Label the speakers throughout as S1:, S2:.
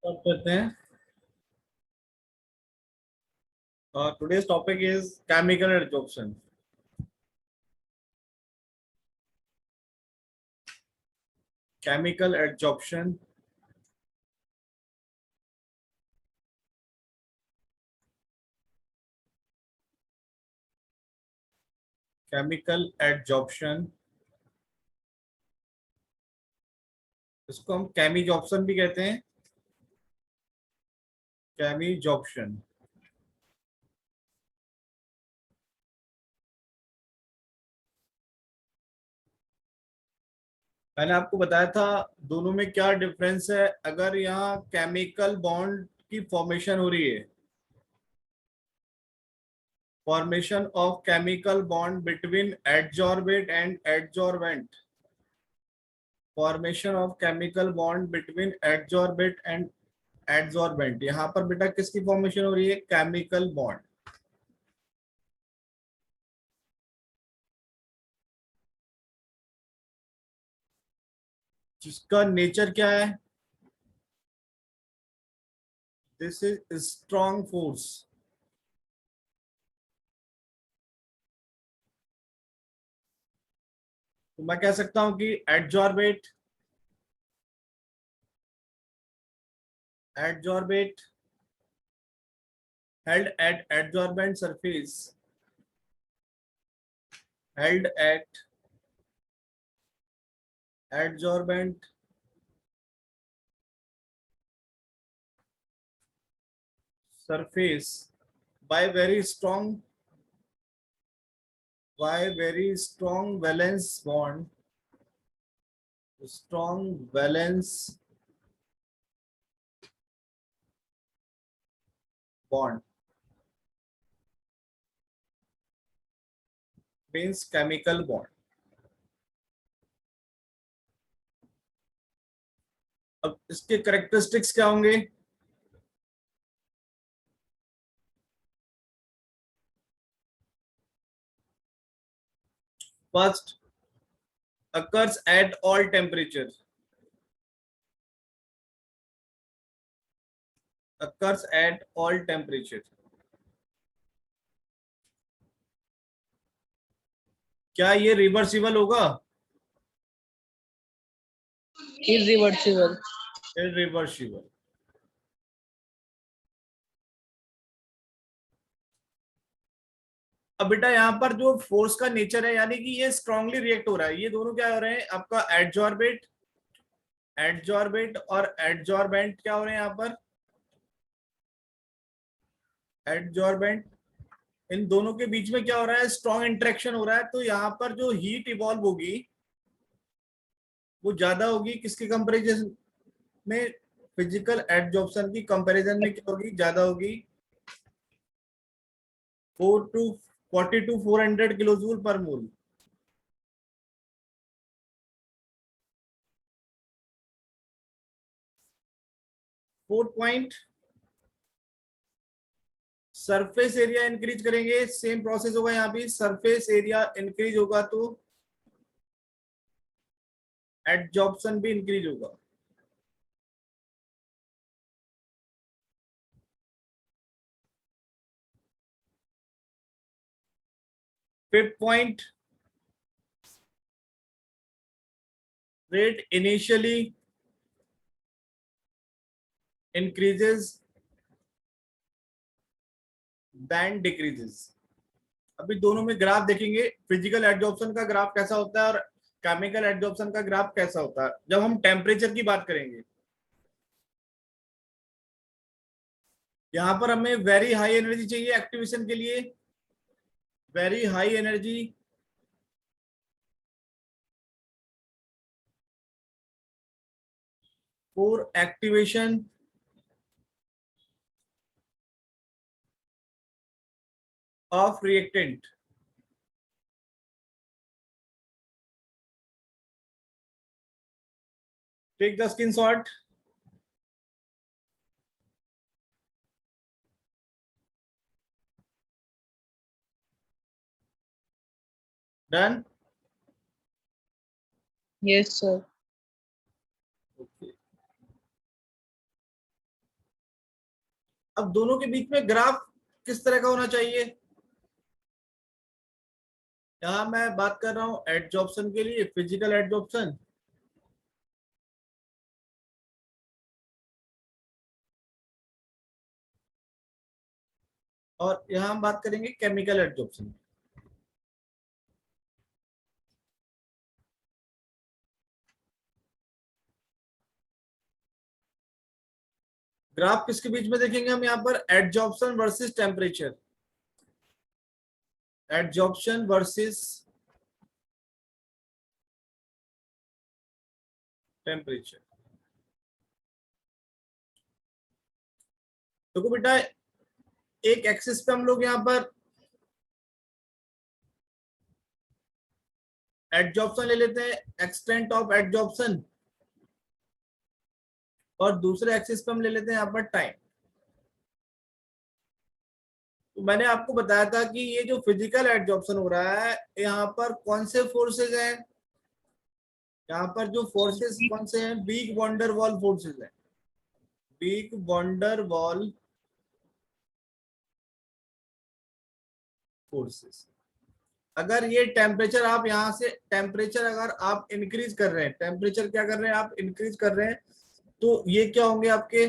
S1: Start करते हैं। Today's topic is chemical adsorption. Chemical adsorption. Chemical adsorption. इसको हम chemisorption भी कहते हैं। Chemisorption. मैंने आपको बताया था दोनों में क्या डिफरेंस है। अगर यहाँ केमिकल बॉन्ड की फॉर्मेशन हो रही है, formation of chemical bond between adsorbate and adsorbent, formation of chemical bond between adsorbate and adsorbent, यहाँ पर बेटा किसकी फॉर्मेशन हो रही है? Chemical bond. जिसका नेचर क्या है? This is strong force. तो मैं कह सकता हूं कि adsorbate adsorbate held at adsorbent surface, held at adsorbent surface by very strong valence bond, strong valence bond means chemical bond। अब इसके करेक्टरिस्टिक्स क्या होंगे? First, occurs at all temperature, occurs at all temperature। क्या ये reversible होगा?
S2: irreversible,
S1: irreversible. अब बेटा यहाँ पर जो फोर्स का नेचर है, यानी कि ये स्ट्रांगली रिएक्ट हो रहा है, ये दोनों क्या हो रहे हैं? आपका एडजॉर्बेट एडजॉर्बेट और एडजॉर्बेंट क्या हो रहे हैं यहाँ पर? एडजॉर्बेंट। इन दोनों के बीच में क्या हो रहा है? स्ट्रॉन्ग इंटरेक्शन हो रहा है। तो यहाँ पर जो हीट इवॉल्व होगी वो ज्यादा होगी किसके कंपैरिजन में? फिजिकल एडजॉर्प्शन की कंपैरिजन में क्या होगी? ज्यादा होगी। 4 to kilojoule per mole. Fourth point, surface area increase करेंगे, सेम प्रोसेस होगा यहाँ भी। सरफेस एरिया इंक्रीज होगा तो एडजॉर्प्शन भी इंक्रीज होगा। Fifth point, rate initially increases then decreases। अभी दोनों में ग्राफ देखेंगे, फिजिकल एडजॉर्प्शन का ग्राफ कैसा होता है और केमिकल एडजॉर्प्शन का ग्राफ कैसा होता है जब हम टेम्परेचर की बात करेंगे। यहां पर हमें वेरी हाई एनर्जी चाहिए एक्टिवेशन के लिए, very high energy for activation of reactant. Take the screenshot. Done.
S2: yes sir,
S1: okay. अब दोनों के बीच में ग्राफ किस तरह का होना चाहिए? यहां मैं बात कर रहा हूं एडजॉर्प्शन के लिए, फिजिकल एडजॉर्प्शन, और यहां हम बात करेंगे केमिकल एडजॉर्प्शन। ग्राफ किसके बीच में देखेंगे हम यहाँ पर? Adsorption versus temperature, adsorption versus temperature. देखो बेटा, एक एक्सिस पे हम लोग यहाँ पर एडजॉर्प्शन ले लेते हैं, एक्सटेंट ऑफ एडजॉर्प्शन, और दूसरे एक्सिस पे हम ले लेते हैं यहाँ पर टाइम। तो मैंने आपको बताया था कि ये जो फिजिकल एडजॉर्प्शन हो रहा है, यहाँ पर कौन से फोर्सेज हैं? यहाँ पर जो फोर्सेस कौन से हैं? वीक वंडर वॉल फोर्सेज हैं, वीक वंडर वॉल फोर्सेस। अगर ये टेम्परेचर आप यहाँ से, टेम्परेचर अगर आप इंक्रीज कर रहे हैं, टेम्परेचर क्या कर रहे हैं आप? इंक्रीज कर रहे हैं, तो ये क्या होंगे? आपके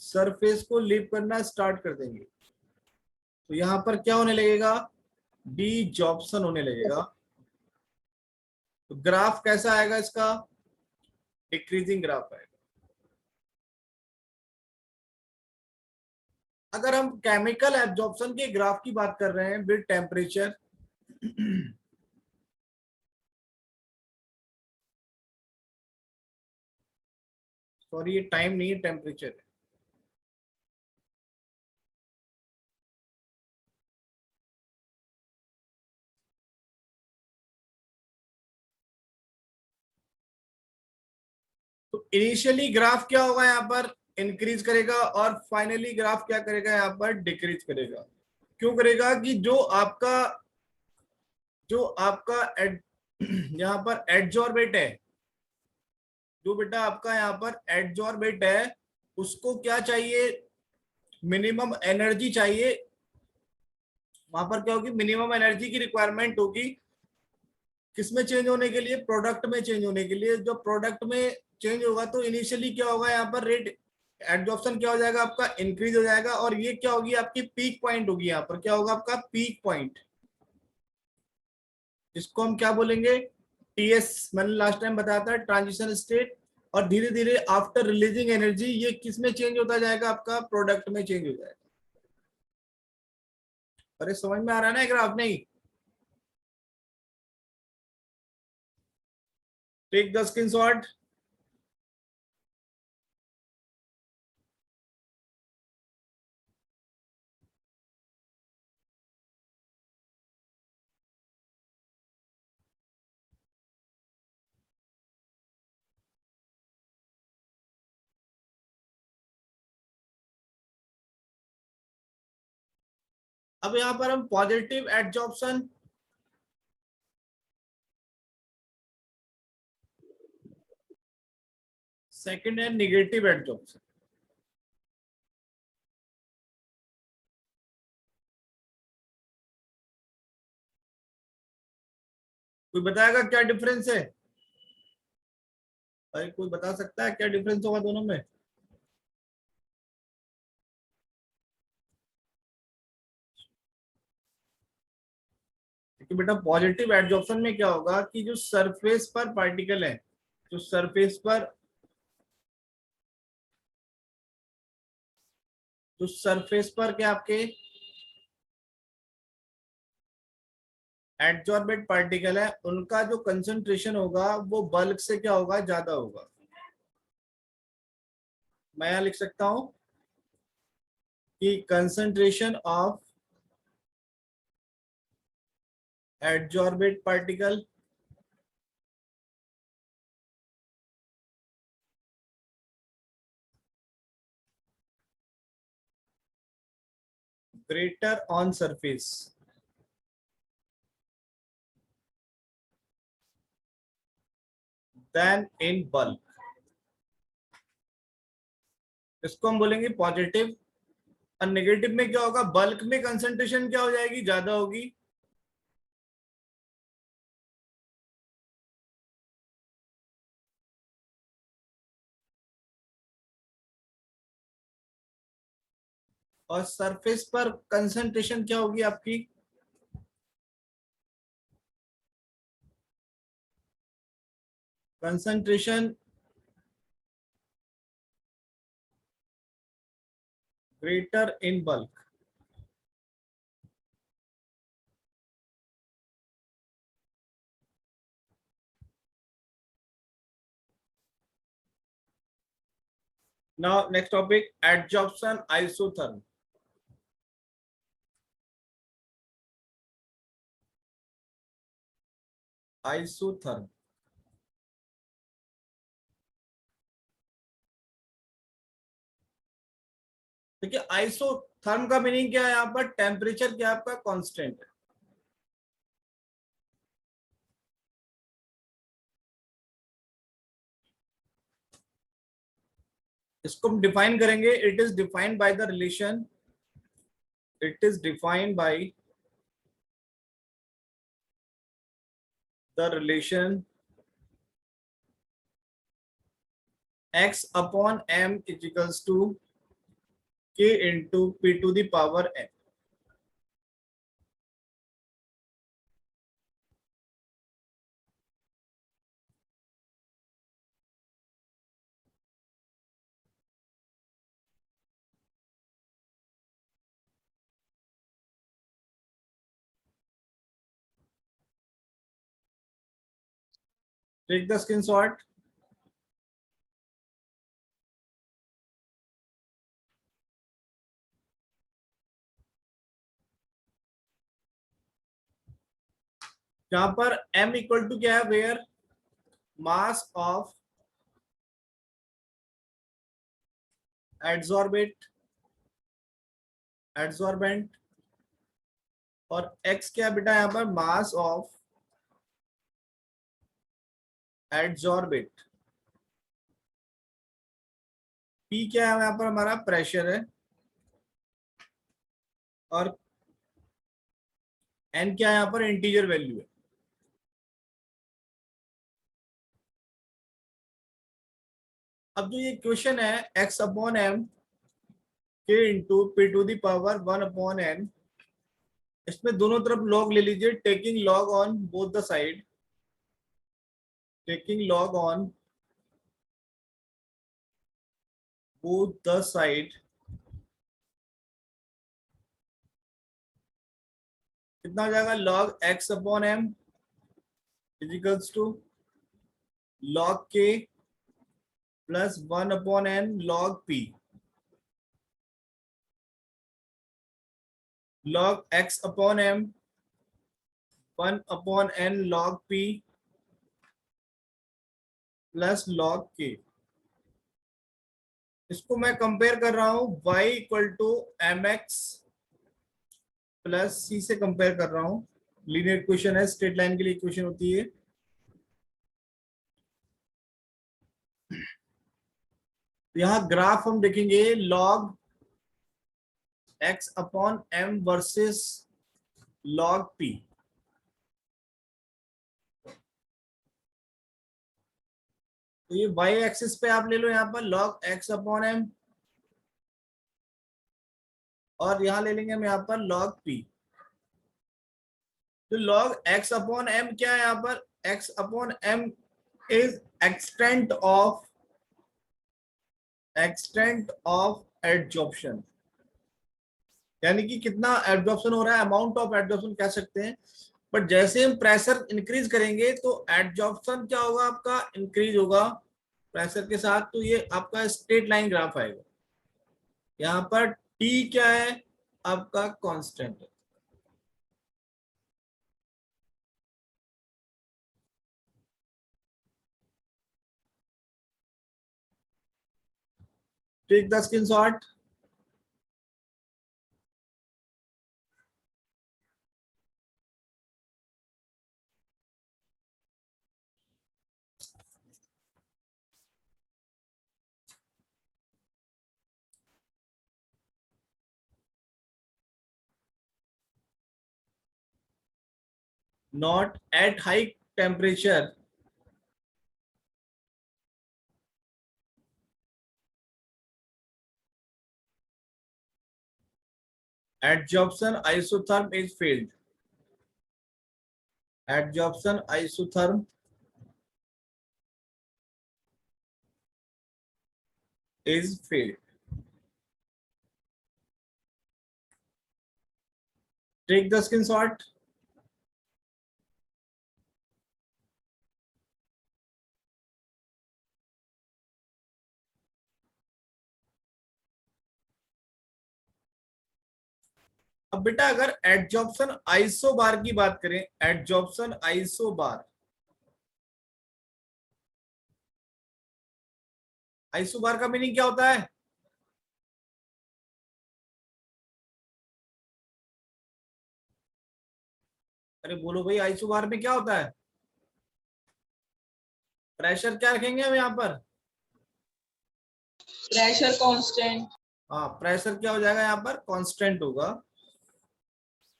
S1: सरफेस को लिप करना स्टार्ट कर देंगे। तो यहाँ पर क्या होने लगेगा? डीजॉर्प्शन होने लगेगा। तो ग्राफ कैसा आएगा इसका? डिक्रीजिंग ग्राफ आएगा। अगर हम केमिकल एब्जॉर्प्शन के ग्राफ की बात कर रहे हैं विद टेम्परेचर, सॉरी ये टाइम नहीं है, टेम्परेचर है। तो इनिशियली ग्राफ क्या होगा? यहाँ पर इंक्रीज करेगा, और फाइनली ग्राफ क्या करेगा? यहाँ पर डिक्रीज करेगा। क्यों करेगा? कि जो आपका यहाँ पर एडजॉर्बेट है, जो बेटा आपका यहाँ पर एडजॉर्बेट है, उसको क्या चाहिए? मिनिमम एनर्जी चाहिए। वहां पर क्या होगी? मिनिमम एनर्जी की रिक्वायरमेंट होगी। किसमें चेंज होने के लिए? प्रोडक्ट में चेंज होने के लिए। जब प्रोडक्ट में चेंज होगा तो इनिशियली क्या होगा? यहाँ पर रेट एडजॉर्प्शन क्या हो जाएगा? आपका इंक्रीज हो जाएगा, और ये क्या होगी? आपकी पीक पॉइंट होगी। यहाँ पर क्या होगा? आपका पीक पॉइंट, जिसको हम क्या बोलेंगे? टीएस। मैंने लास्ट टाइम बताया था, ट्रांजिशन स्टेट। और धीरे धीरे आफ्टर रिलीजिंग एनर्जी ये किस में चेंज होता जाएगा? आपका प्रोडक्ट में चेंज हो जाएगा। अरे समझ में आ रहा है ना ग्राफ? नहीं? Take the screenshot. अब यहाँ पर हम पॉजिटिव एडजॉर्प्शन, सेकंड है निगेटिव एडजॉर्प्शन। कोई बताएगा क्या डिफरेंस है? भाई कोई बता सकता है क्या डिफरेंस होगा दोनों में? क्योंकि बेटा पॉजिटिव एडजॉर्प्शन में क्या होगा कि जो सरफेस पर पार्टिकल है, जो सरफेस पर, जो सरफेस पर क्या आपके एडजॉर्बेट पार्टिकल है, उनका जो कंसंट्रेशन होगा वो बल्क से क्या होगा? ज्यादा होगा। मैं यहां लिख सकता हूं कि concentration of adsorbate particle greater on surface than in bulk। इसको हम बोलेंगे पॉजिटिव। और नेगेटिव में क्या होगा, बल्क में कंसंट्रेशन क्या हो जाएगी, ज्यादा होगी। और सरफेस पर कंसंट्रेशन क्या होगी आपकी, concentration greater in bulk. Now next topic, adsorption isotherm. Isotherm, देखिए आइसोथर्म का मीनिंग क्या है, यहाँ पर टेम्परेचर क्या आपका कांस्टेंट है। इसको हम डिफाइन करेंगे, it is defined by the relation, it is defined by the relation x upon m is equals to k into p to the power n। Take the screenshot. यहाँ पर m equal to क्या है, where mass of adsorbate adsorbent, और x क्या है बेटा यहाँ पर, मास ऑफ एड्सॉर्बेट। p क्या है यहाँ पर, हमारा प्रेशर है। और n क्या है यहाँ पर, इंटीजर वैल्यू है। अब जो ये क्वेश्चन है, x upon m k into P to the power 1 upon n, इसमें दोनों तरफ लॉग ले लीजिए, taking log on both the side, taking log on both the side। कितना हो जाएगा, log x upon m equals to log k plus 1 upon n log p। log x upon m 1 upon n log p plus log k। इसको मैं compare कर रहा हूं y equal to M x plus सी से compare कर रहा हूं। Linear equation है, स्ट्रेट लाइन के लिए इक्वेशन होती है। यहां ग्राफ हम देखेंगे, log x upon m versus log p। तो ये y एक्सिस पे आप ले लो यहाँ पर log x अपॉन m, और यहां ले लेंगे हम यहाँ पर log p। तो log x अपॉन m क्या है यहाँ पर, x upon m is extent of adsorption, यानी कि कितना एडजॉर्प्शन हो रहा है, अमाउंट ऑफ एडजॉर्प्शन कह सकते हैं। बट जैसे हम प्रेशर इंक्रीज करेंगे तो एडजॉर्प्शन क्या होगा, आपका इंक्रीज होगा प्रेशर के साथ। तो ये आपका स्ट्रेट लाइन ग्राफ आएगा। यहाँ पर t क्या है, आपका कांस्टेंट है। Take the screenshot. not at high temperature adsorption isotherm is failed. Adsorption isotherm is failed. Take the screenshot. अब बेटा अगर एडजॉर्प्शन आइसोबार की बात करें, एडजॉर्प्शन आइसोबार, आइसोबार का मीनिंग क्या होता है? अरे बोलो भाई, आइसोबार में क्या होता है? प्रेशर क्या रखेंगे हम यहाँ पर?
S2: Pressure constant.
S1: हाँ, प्रेशर क्या हो जाएगा यहाँ पर? कांस्टेंट होगा।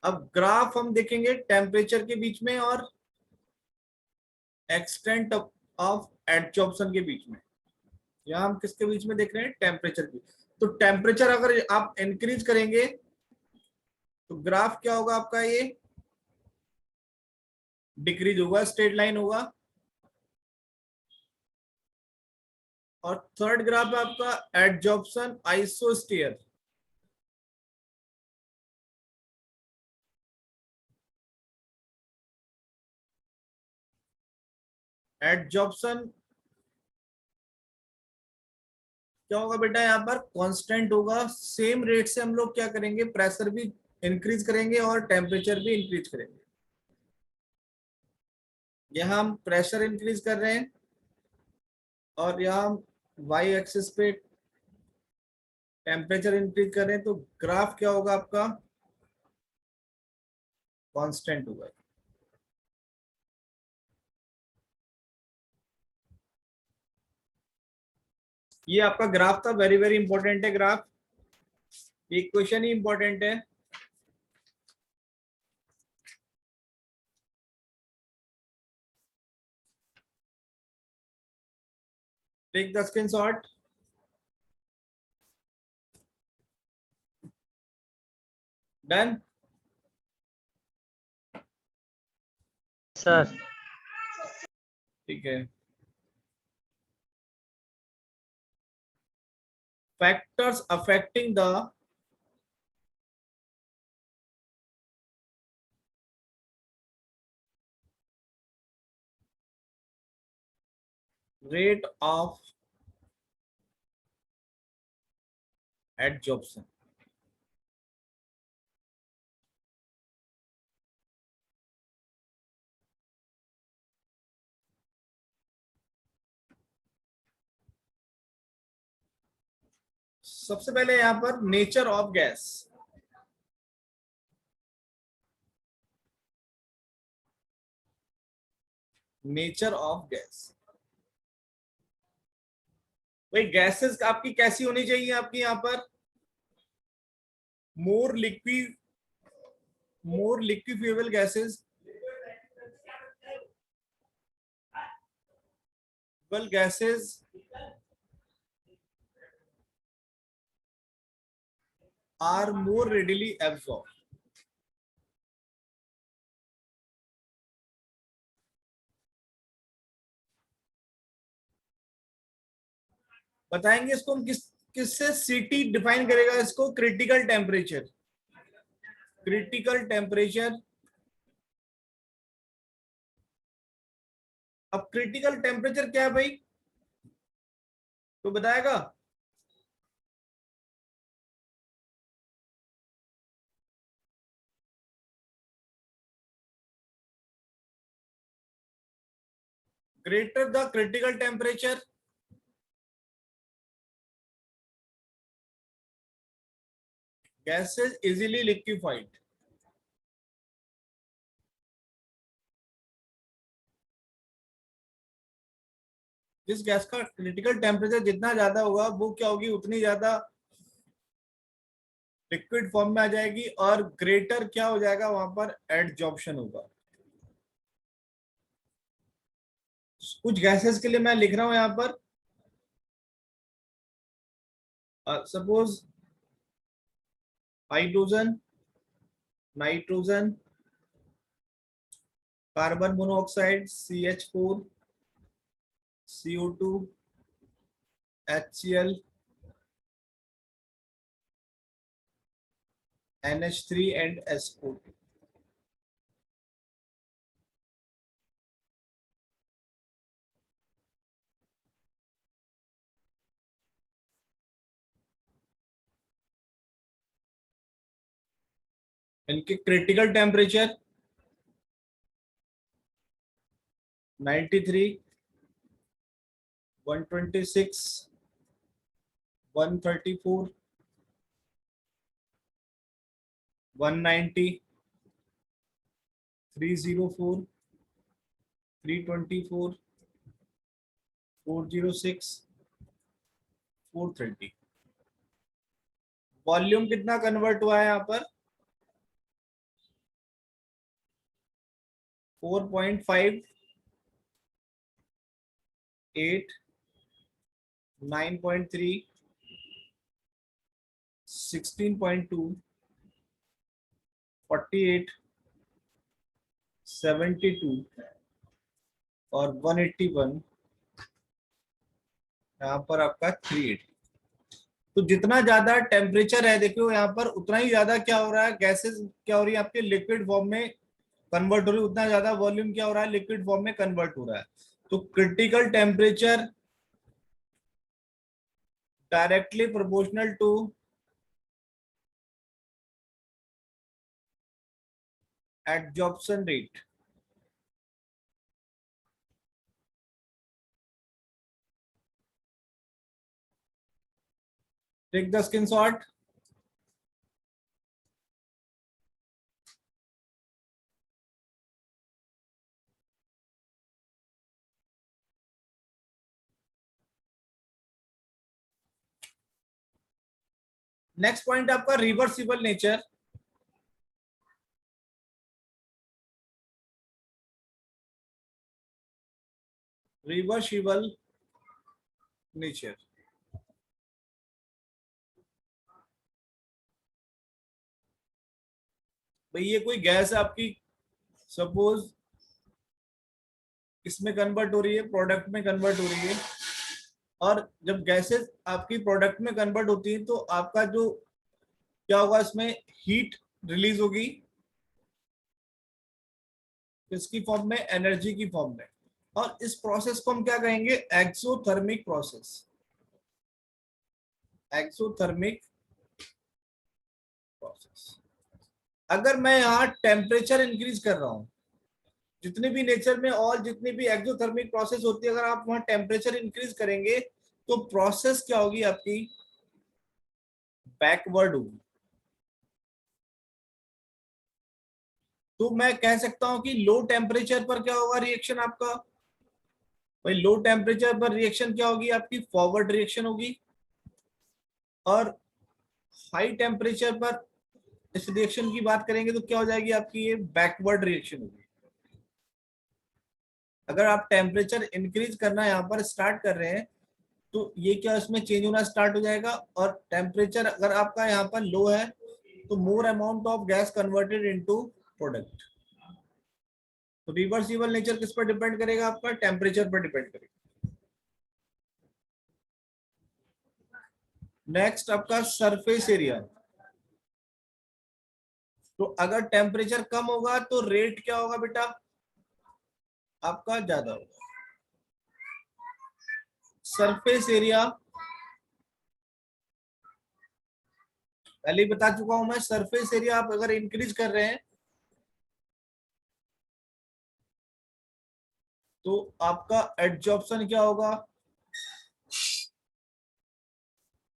S1: अब ग्राफ हम देखेंगे टेम्परेचर के बीच में और एक्सटेंट ऑफ एडजॉर्प्शन के बीच में। यहाँ हम किसके बीच में देख रहे हैं? टेम्परेचर की। तो टेम्परेचर अगर आप इंक्रीज करेंगे तो ग्राफ क्या होगा आपका? ये डिक्रीज होगा, स्ट्रेट लाइन होगा। और थर्ड ग्राफ है आपका एडजॉर्प्शन आइसोस्फीयर। एडजॉर्प्शन क्या होगा बेटा? यहाँ पर कांस्टेंट होगा। सेम रेट से हम लोग क्या करेंगे? प्रेशर भी इंक्रीज करेंगे और टेम्परेचर भी इंक्रीज करेंगे। यहाँ हम प्रेशर इंक्रीज कर रहे हैं और यहाँ हम वाई एक्सिस पे टेम्परेचर इंक्रीज कर रहे हैं। तो ग्राफ क्या होगा आपका? कांस्टेंट होगा। ये आपका ग्राफ था, वेरी वेरी इंपॉर्टेंट है ग्राफ। ये क्वेश्चन ही इंपॉर्टेंट है। Take the screenshot. Done.
S2: Sir
S1: ठीक है। Factors affecting the rate of adsorption। सबसे पहले यहां पर nature of gas. Nature of gas, भाई गैसेस आपकी कैसी होनी चाहिए? आपकी यहां पर more liquefiable gases, well gases are more readily absorbed। बताएंगे इसको हम किससे? सीटी डिफाइन करेगा इसको, क्रिटिकल टेम्परेचर। Critical temperature. अब क्रिटिकल टेम्परेचर क्या है भाई? तो बताएगा? Greater the critical temperature, gases easily liquefied। जिस गैस का क्रिटिकल टेम्परेचर जितना ज्यादा होगा वो क्या होगी? उतनी ज्यादा लिक्विड फॉर्म में आ जाएगी और ग्रेटर क्या हो जाएगा? वहां पर एडजॉर्प्शन होगा। कुछ गैसेस के लिए मैं लिख रहा हूं यहां पर, suppose hydrogen, nitrogen, carbon monoxide CH4, CO2, HCl, NH3 and SO2. इनके क्रिटिकल टेम्परेचर 93, 126, 134, 190, 304, 324, 406, 430। वॉल्यूम कितना कन्वर्ट हुआ है यहाँ पर? 4.5, 8, 9.3, 16.2, 48, 72 और 181, यहाँ पर आपका 380। तो जितना ज्यादा टेम्परेचर है देखो यहाँ पर, उतना ही ज्यादा क्या हो रहा है, गैसेस क्या हो रही है आपके लिक्विड फॉर्म में कन्वर्ट हो रही है, उतना ज्यादा वॉल्यूम क्या हो रहा है, लिक्विड फॉर्म में कन्वर्ट हो रहा है। तो critical temperature directly proportional to adsorption rate. Take the screenshot. Next point आपका रिवर्सिबल नेचर। रिवर्सिबल नेचर, भाई ये कोई गैस है आपकी, सपोज इसमें कन्वर्ट हो रही है, प्रोडक्ट में कन्वर्ट हो रही है, और जब गैसेस आपकी प्रोडक्ट में कन्वर्ट होती है तो आपका जो क्या होगा, इसमें हीट रिलीज होगी, किसकी फॉर्म में, एनर्जी की फॉर्म में। और इस प्रोसेस को हम क्या कहेंगे, एक्सोथर्मिक प्रोसेस। Exothermic process. अगर मैं यहाँ टेम्परेचर इंक्रीज कर रहा हूं, जितने भी नेचर में और जितनी भी एक्सोथर्मिक प्रोसेस होती है, अगर आप वहां टेम्परेचर इंक्रीज करेंगे तो प्रोसेस क्या होगी आपकी, बैकवर्ड होगी। तो मैं कह सकता हूं कि लो टेम्परेचर पर क्या होगा रिएक्शन आपका, भाई लो टेम्परेचर पर रिएक्शन क्या होगी आपकी, फॉरवर्ड रिएक्शन होगी। और हाई टेम्परेचर पर इस रिएक्शन की बात करेंगे तो क्या हो जाएगी आपकी, ये बैकवर्ड रिएक्शन होगी। अगर आप टेम्परेचर इंक्रीज करना यहाँ पर स्टार्ट कर रहे हैं तो ये क्या, इसमें चेंज होना स्टार्ट हो जाएगा। और टेम्परेचर अगर आपका यहाँ पर लो है तो more amount of gas converted into product. तो रिवर्सिबल नेचर किस पर डिपेंड करेगा, आपका टेम्परेचर पर डिपेंड करेगा। नेक्स्ट आपका सरफेस एरिया। तो अगर टेम्परेचर कम होगा तो रेट क्या होगा बेटा, आपका ज्यादा होगा। सरफेस एरिया पहले ही बता चुका हूं मैं, सरफेस एरिया आप अगर इंक्रीज कर रहे हैं तो आपका एडजॉर्प्शन क्या होगा,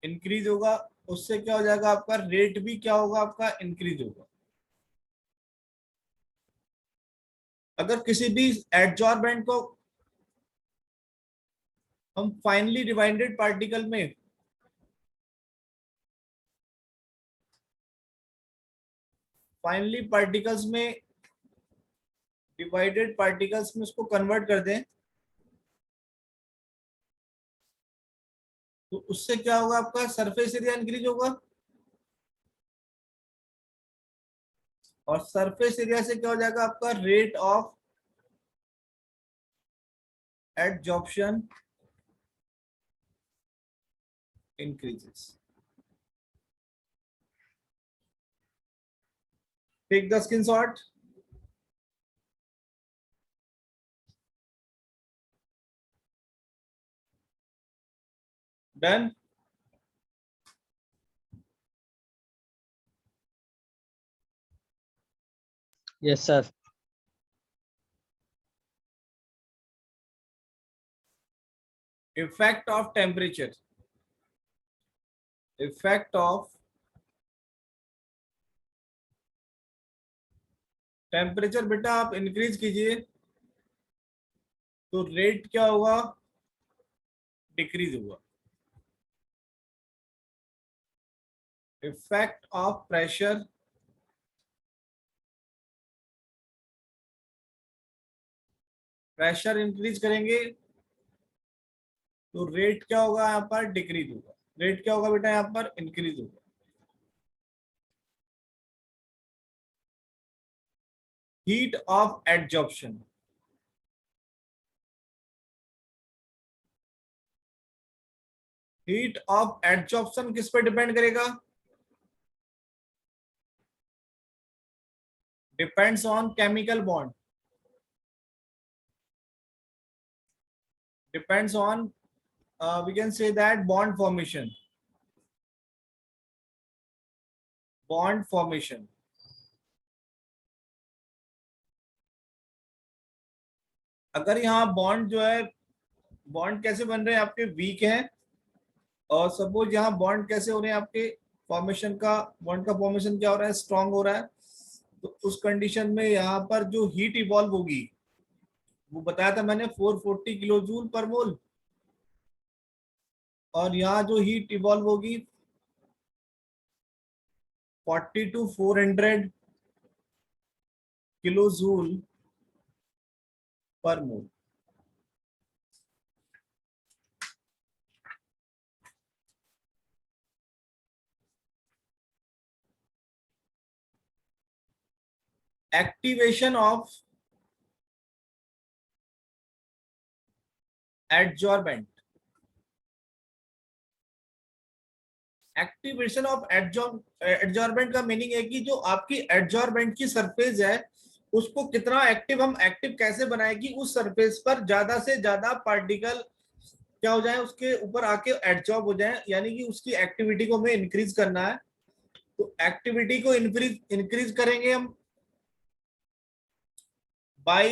S1: इंक्रीज होगा। उससे क्या हो जाएगा, आपका रेट भी क्या होगा, आपका इंक्रीज होगा। अगर किसी भी एडजॉर्बेंट को हम फाइनली डिवाइडेड पार्टिकल में फाइनली पार्टिकल्स में डिवाइडेड पार्टिकल्स में उसको कन्वर्ट कर दें तो उससे क्या होगा, आपका सरफेस एरिया इंक्रीज होगा, और सरफेस एरिया से क्या हो जाएगा, आपका rate of adsorption increases. Take the screenshot. Done.
S2: Yes, sir.
S1: Effect of temperature. Effect of temperature बेटा आप इंक्रीज कीजिए तो रेट क्या होगा, डिक्रीज होगा. Effect of pressure, pressure increase करेंगे तो रेट क्या होगा, यहाँ पर डिक्रीज होगा. रेट क्या होगा बेटा, यहाँ पर इंक्रीज होगा. Heat of adsorption. Heat of adsorption किस पे डिपेंड करेगा, depends on chemical bond. Depends on we can say that bond formation. Bond formation. अगर यहाँ बॉन्ड जो है, बॉन्ड कैसे बन रहे हैं आपके, वीक हैं, और सपोज यहाँ बॉन्ड कैसे हो रहे हैं आपके, फॉर्मेशन का, बॉन्ड का फॉर्मेशन क्या हो रहा है, स्ट्रांग हो रहा है. तो उस कंडीशन में यहाँ पर जो हीट इवॉल्व होगी, वो बताया था मैंने 440 किलो जूल पर मोल, और यहाँ जो हीट इवॉल्व होगी 40 टू 400 किलो जूल पर मोल. Activation of adsorbent. Activation of adsorbent का मीनिंग है कि जो आपकी एडजॉर्बेंट की सरफेस है, उसको कितना एक्टिव, हम एक्टिव कैसे बनाए कि उस सरफेस पर ज्यादा से ज्यादा पार्टिकल क्या हो जाए, उसके ऊपर आके एडजॉर्ब हो जाए, यानी कि उसकी एक्टिविटी को हमें इंक्रीज करना है. तो एक्टिविटी को इंक्रीज इंक्रीज करेंगे हम by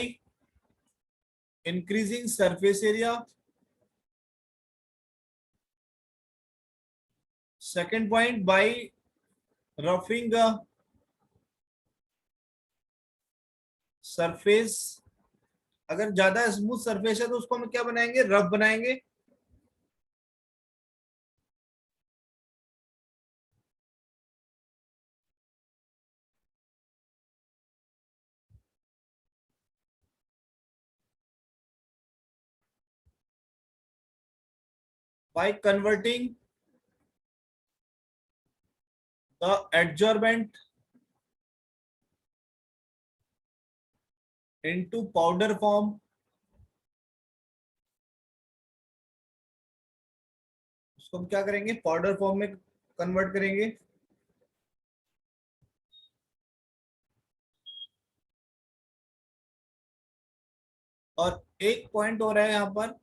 S1: increasing surface area. Second point, by roughing surface. अगर ज्यादा स्मूथ सरफेस है तो उसको हम क्या बनाएंगे, रफ बनाएंगे. By converting the adsorbent into powder form. उसको हम क्या करेंगे, पाउडर फॉर्म में कन्वर्ट करेंगे. और एक पॉइंट हो रहा है यहाँ पर,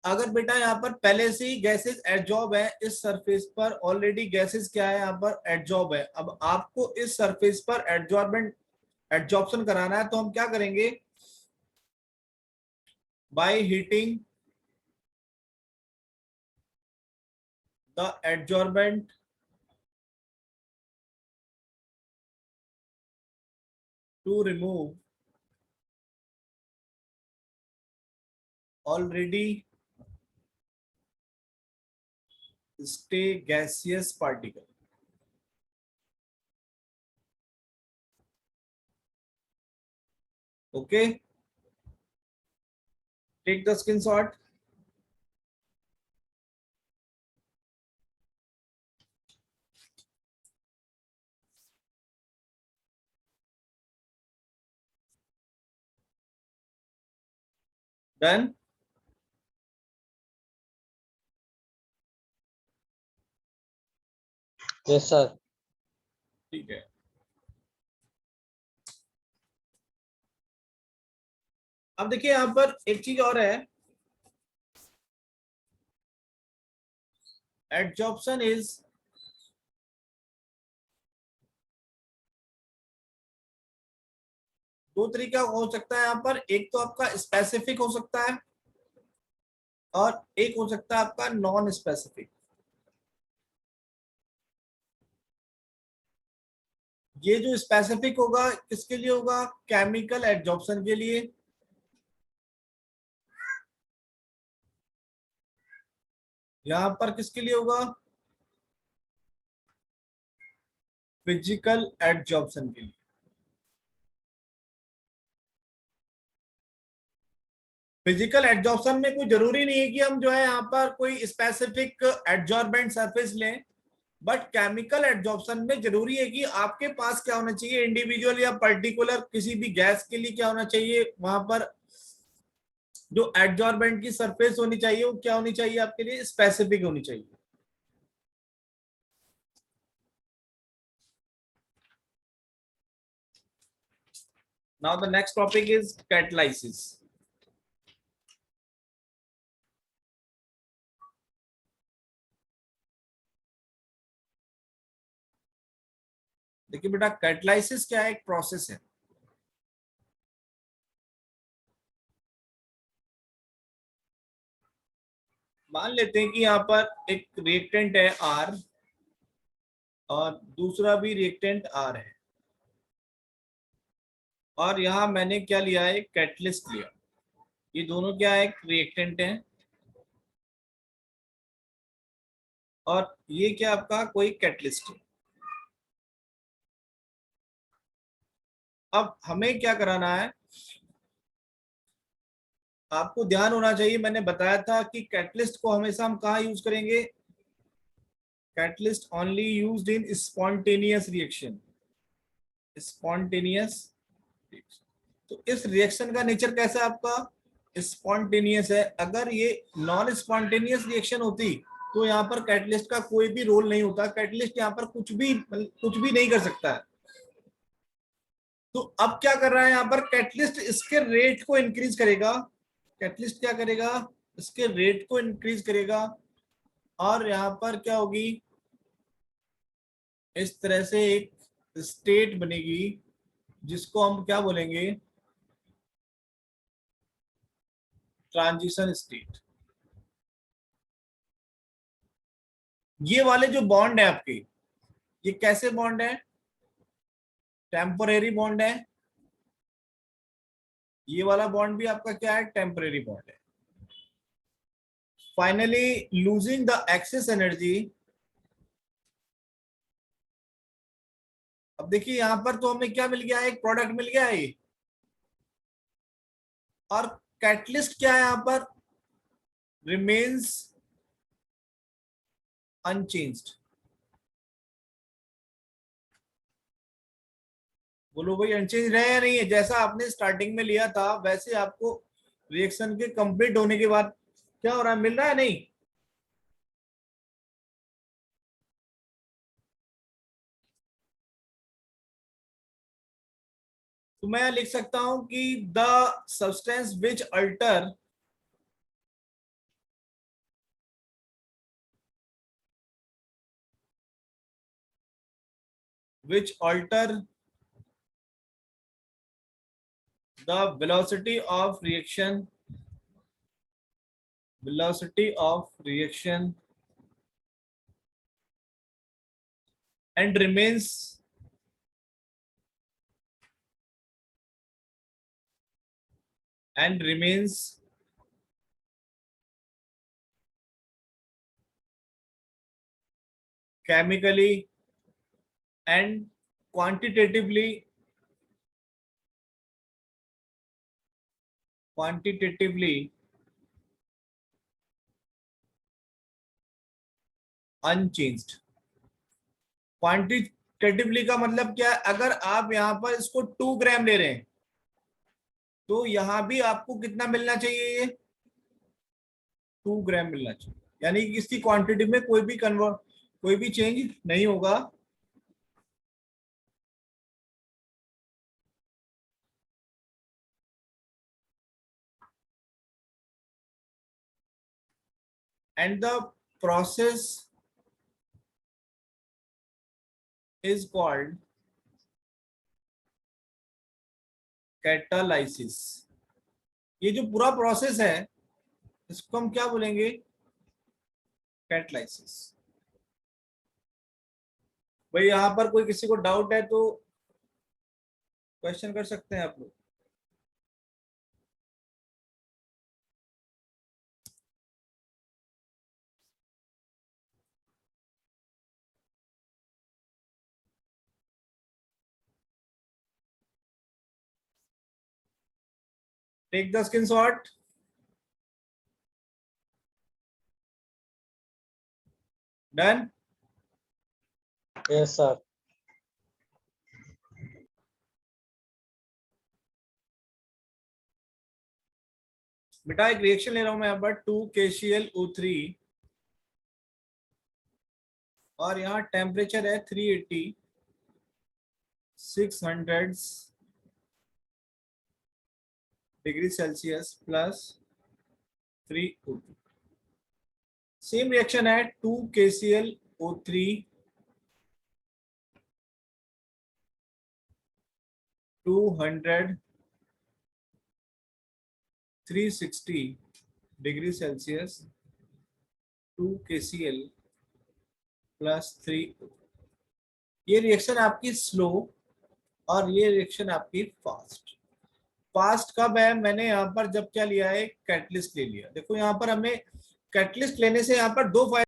S1: अगर बेटा यहाँ पर पहले से ही गैसेस एडजॉर्ब है, इस सरफेस पर ऑलरेडी गैसेस क्या है, यहाँ पर एडजॉर्ब है, अब आपको इस सरफेस पर एडजॉर्बेंट एडजॉर्प्शन कराना है, तो हम क्या करेंगे, by heating the adsorbent to remove already stay gaseous particle. Okay, take the screenshot. Done.
S2: Yes, sir.
S1: ठीक है, अब देखिए यहां पर एक चीज और है, एडजॉर्प्शन इज दो तरीका हो सकता है यहां पर, एक तो आपका स्पेसिफिक हो सकता है और एक हो सकता है आपका नॉन स्पेसिफिक। ये जो स्पेसिफिक होगा किसके लिए होगा, केमिकल एडजॉर्प्शन के लिए। यहां पर किसके लिए होगा, फिजिकल एडजॉर्प्शन के लिए। फिजिकल एडजॉर्प्शन में कोई जरूरी नहीं है कि हम जो है यहाँ पर कोई स्पेसिफिक एडजॉर्बेंट सरफेस लें, बट केमिकल एडजॉर्प्शन में जरूरी है कि आपके पास क्या होना चाहिए, इंडिविजुअल या पर्टिकुलर किसी भी गैस के लिए क्या होना चाहिए, वहां पर जो एडजॉर्बेंट की सरफेस होनी चाहिए वो क्या होनी चाहिए, आपके लिए स्पेसिफिक होनी चाहिए। Now the next topic is catalysis. देखिए बेटा, कैटलाइसिस क्या है, एक प्रोसेस है। मान लेते हैं कि यहाँ पर एक रिएक्टेंट है आर और दूसरा भी रिएक्टेंट आर है, और यहाँ मैंने क्या लिया है, कैटलिस्ट लिया। ये दोनों क्या है, एक रिएक्टेंट है और ये क्या आपका कोई कैटलिस्ट है। अब हमें क्या कराना है, आपको ध्यान होना चाहिए, मैंने बताया था कि कैटलिस्ट को हमेशा हम कहाँ यूज करेंगे, catalyst only used in spontaneous reaction, spontaneous. तो इस रिएक्शन का नेचर कैसा है आपका, स्पॉन्टेनियस है। अगर ये नॉन स्पॉन्टेनियस रिएक्शन होती तो यहाँ पर कैटलिस्ट का कोई भी रोल नहीं होता, कैटलिस्ट यहाँ पर कुछ भी नहीं कर सकता है। तो अब क्या कर रहा है यहाँ पर, कैटलिस्ट इसके रेट को इंक्रीज करेगा, कैटलिस्ट क्या करेगा, इसके रेट को इंक्रीज करेगा, और यहाँ पर क्या होगी, इस तरह से एक स्टेट बनेगी जिसको हम क्या बोलेंगे, ट्रांजिशन स्टेट। ये वाले जो बॉन्ड है आपके, ये कैसे बॉन्ड है, टेम्पोरेरी बॉन्ड है। ये वाला बॉन्ड भी आपका क्या है, टेम्पोरेरी बॉन्ड है। Finally losing the excess energy. अब देखिए यहां पर तो हमें क्या मिल गया है, एक प्रोडक्ट मिल गया है, और कैटलिस्ट क्या है यहां पर, रिमेन्स अनचेंज्ड। बोलो भाई अनचेंज रहे या नहीं है, जैसा आपने स्टार्टिंग में लिया था वैसे आपको रिएक्शन के कंप्लीट होने के बाद क्या हो रहा है, मिल रहा है नहीं। तो मैं लिख सकता हूं कि the substance which alter which alter the velocity of reaction and remains chemically and quantitatively unchanged। Quantitatively का मतलब क्या है, अगर आप यहां पर इसको 2 ग्राम ले रहे हैं तो यहां भी आपको कितना मिलना चाहिए, ये 2 ग्राम मिलना चाहिए, यानी कि इसकी क्वांटिटी में कोई भी चेंज नहीं होगा। And the process is called catalysis. ये जो पूरा प्रोसेस है इसको हम क्या बोलेंगे, कैटालाइसिस। भाई यहाँ पर कोई किसी को डाउट है तो क्वेश्चन कर सकते हैं आप लोग। Take the screenshot. Done.
S3: Yes, sir.
S1: बेटा एक रिएक्शन ले रहा हूं मैं यहाँ पर 2KClO3 और यहाँ टेम्परेचर है 380 600 degree Celsius plus 3O2। Same reaction है 2KClO3 200 360 degree Celsius 2KCl plus 3O। ये रिएक्शन आपकी स्लो और ये रिएक्शन आपकी फास्ट। फास्ट कब है, मैंने यहाँ पर जब क्या लिया है, कैटलिस्ट ले लिया। देखो यहाँ पर हमें कैटलिस्ट लेने से यहाँ पर दो फायदे